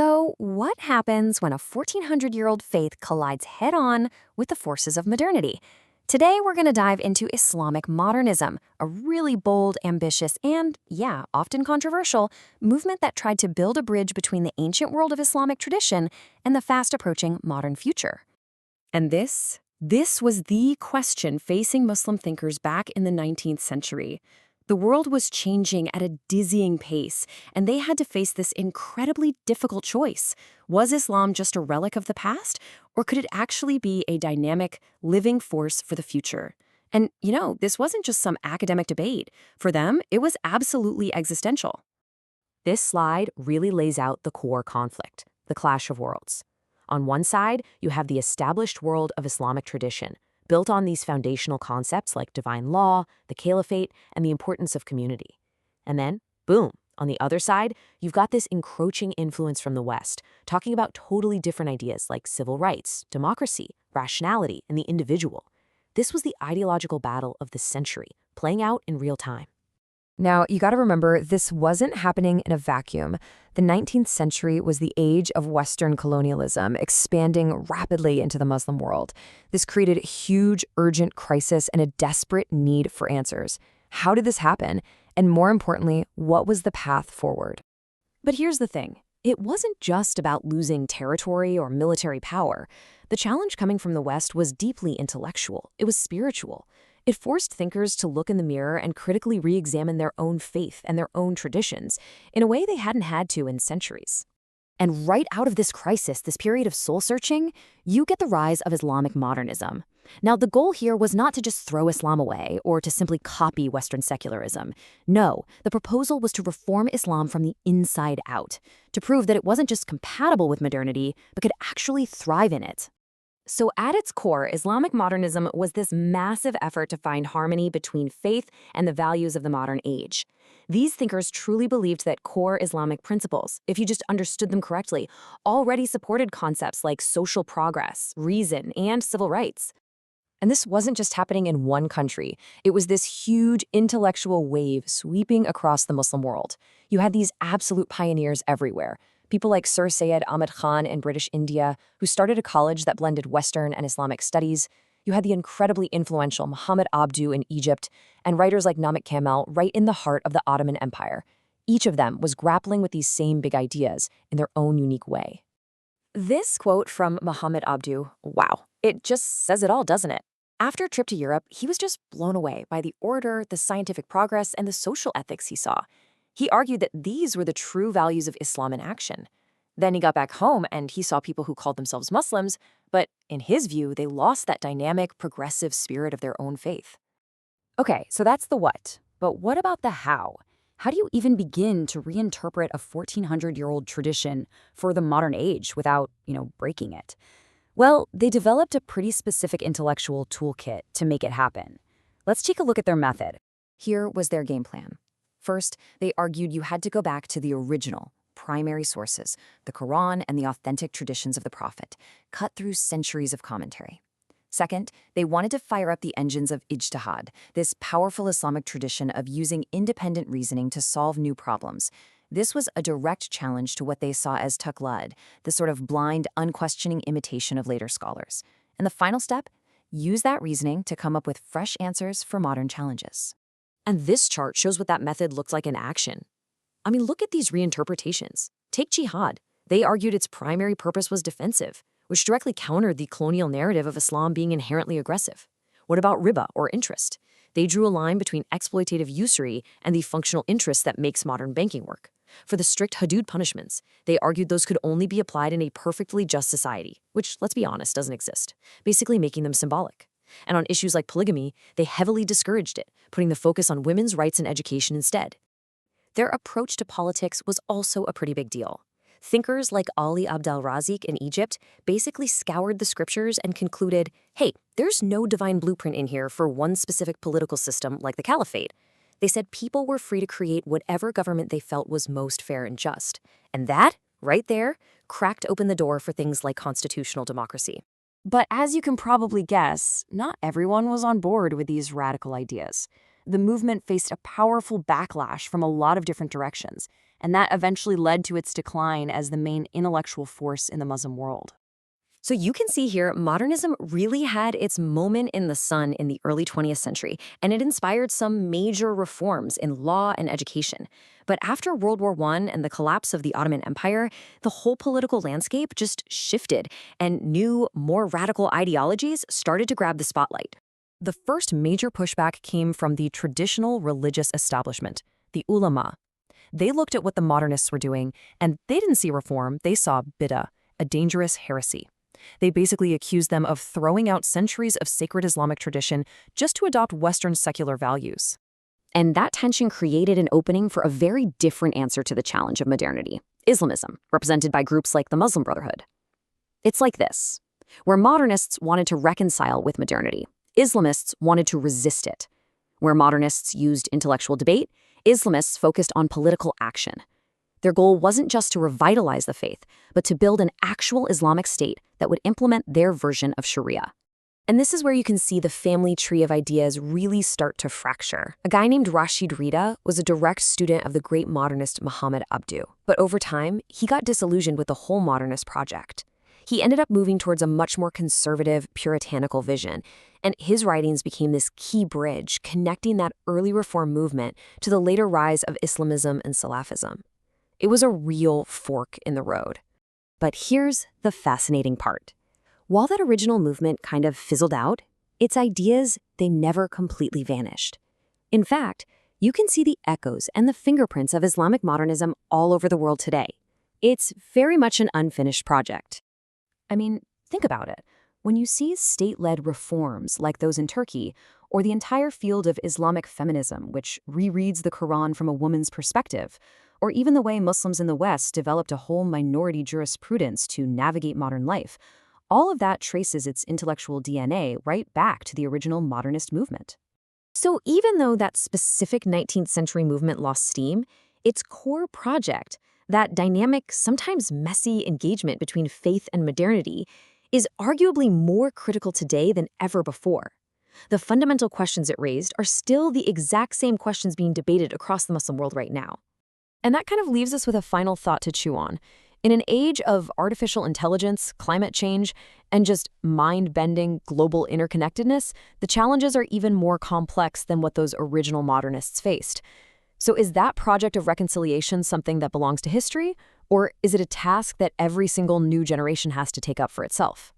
So, what happens when a 1400-year-old faith collides head-on with the forces of modernity? Today, we're going to dive into Islamic modernism, a really bold, ambitious, and, yeah, often controversial movement that tried to build a bridge between the ancient world of Islamic tradition and the fast-approaching modern future. And this was the question facing Muslim thinkers back in the 19th century. The world was changing at a dizzying pace, and they had to face this incredibly difficult choice. Was Islam just a relic of the past, or could it actually be a dynamic, living force for the future? And, this wasn't just some academic debate. For them, it was absolutely existential. This slide really lays out the core conflict, the clash of worlds. On one side, you have the established world of Islamic tradition, built on these foundational concepts like divine law, the caliphate, and the importance of community. And then, boom, on the other side, you've got this encroaching influence from the West, talking about totally different ideas like civil rights, democracy, rationality, and the individual. This was the ideological battle of the century, playing out in real time. Now, you got to remember, this wasn't happening in a vacuum. The 19th century was the age of Western colonialism, expanding rapidly into the Muslim world. This created a huge, urgent crisis and a desperate need for answers. How did this happen? And more importantly, what was the path forward? But here's the thing. It wasn't just about losing territory or military power. The challenge coming from the West was deeply intellectual. It was spiritual. It forced thinkers to look in the mirror and critically re-examine their own faith and their own traditions in a way they hadn't had to in centuries. And right out of this crisis, this period of soul-searching, you get the rise of Islamic modernism. Now, the goal here was not to just throw Islam away or to simply copy Western secularism. No, the proposal was to reform Islam from the inside out, to prove that it wasn't just compatible with modernity, but could actually thrive in it. So at its core, Islamic modernism was this massive effort to find harmony between faith and the values of the modern age. These thinkers truly believed that core Islamic principles, if you just understood them correctly, already supported concepts like social progress, reason, and civil rights. And this wasn't just happening in one country. It was this huge intellectual wave sweeping across the Muslim world. You had these absolute pioneers everywhere. People like Sir Syed Ahmad Khan in British India, who started a college that blended Western and Islamic studies. You had the incredibly influential Muhammad Abduh in Egypt, and writers like Namik Kemal right in the heart of the Ottoman Empire. Each of them was grappling with these same big ideas in their own unique way. This quote from Muhammad Abduh, wow, it just says it all, doesn't it? After a trip to Europe, he was just blown away by the order, the scientific progress, and the social ethics he saw. He argued that these were the true values of Islam in action. Then he got back home and he saw people who called themselves Muslims, but in his view, they lost that dynamic, progressive spirit of their own faith. Okay, so that's the what. But what about the how? How do you even begin to reinterpret a 1400-year-old tradition for the modern age without, breaking it? Well, they developed a pretty specific intellectual toolkit to make it happen. Let's take a look at their method. Here was their game plan. First, they argued you had to go back to the original, primary sources, the Quran and the authentic traditions of the Prophet, cut through centuries of commentary. Second, they wanted to fire up the engines of ijtihad, this powerful Islamic tradition of using independent reasoning to solve new problems. This was a direct challenge to what they saw as taqlid, the sort of blind, unquestioning imitation of later scholars. And the final step, use that reasoning to come up with fresh answers for modern challenges. And this chart shows what that method looks like in action. I mean, look at these reinterpretations. Take jihad. They argued its primary purpose was defensive, which directly countered the colonial narrative of Islam being inherently aggressive. What about riba, or interest? They drew a line between exploitative usury and the functional interest that makes modern banking work. For the strict hudud punishments, they argued those could only be applied in a perfectly just society, which, let's be honest, doesn't exist, basically making them symbolic. And on issues like polygamy, they heavily discouraged it, putting the focus on women's rights and education instead. Their approach to politics was also a pretty big deal. Thinkers like Ali Abdel Razik in Egypt basically scoured the scriptures and concluded, hey, there's no divine blueprint in here for one specific political system like the caliphate. They said people were free to create whatever government they felt was most fair and just. And that, right there, cracked open the door for things like constitutional democracy. But as you can probably guess, not everyone was on board with these radical ideas. The movement faced a powerful backlash from a lot of different directions, and that eventually led to its decline as the main intellectual force in the Muslim world. So you can see here, modernism really had its moment in the sun in the early 20th century, and it inspired some major reforms in law and education. But after World War I and the collapse of the Ottoman Empire, the whole political landscape just shifted, and new, more radical ideologies started to grab the spotlight. The first major pushback came from the traditional religious establishment, the ulama. They looked at what the modernists were doing, and they didn't see reform, they saw bid'ah, a dangerous heresy. They basically accused them of throwing out centuries of sacred Islamic tradition just to adopt Western secular values. And that tension created an opening for a very different answer to the challenge of modernity: Islamism, represented by groups like the Muslim Brotherhood. It's like this: where modernists wanted to reconcile with modernity, Islamists wanted to resist it. Where modernists used intellectual debate, Islamists focused on political action. Their goal wasn't just to revitalize the faith, but to build an actual Islamic state that would implement their version of Sharia. And this is where you can see the family tree of ideas really start to fracture. A guy named Rashid Rida was a direct student of the great modernist Muhammad Abduh, but over time, he got disillusioned with the whole modernist project. He ended up moving towards a much more conservative, puritanical vision, and his writings became this key bridge connecting that early reform movement to the later rise of Islamism and Salafism. It was a real fork in the road. But here's the fascinating part. While that original movement kind of fizzled out, its ideas, they never completely vanished. In fact, you can see the echoes and the fingerprints of Islamic modernism all over the world today. It's very much an unfinished project. I mean, think about it. When you see state-led reforms like those in Turkey, or the entire field of Islamic feminism, which rereads the Quran from a woman's perspective, or even the way Muslims in the West developed a whole minority jurisprudence to navigate modern life, all of that traces its intellectual DNA right back to the original modernist movement. So even though that specific 19th century movement lost steam, its core project, that dynamic, sometimes messy engagement between faith and modernity, is arguably more critical today than ever before. The fundamental questions it raised are still the exact same questions being debated across the Muslim world right now. And that kind of leaves us with a final thought to chew on. In an age of artificial intelligence, climate change, and just mind-bending global interconnectedness, the challenges are even more complex than what those original modernists faced. So is that project of reconciliation something that belongs to history, or is it a task that every single new generation has to take up for itself?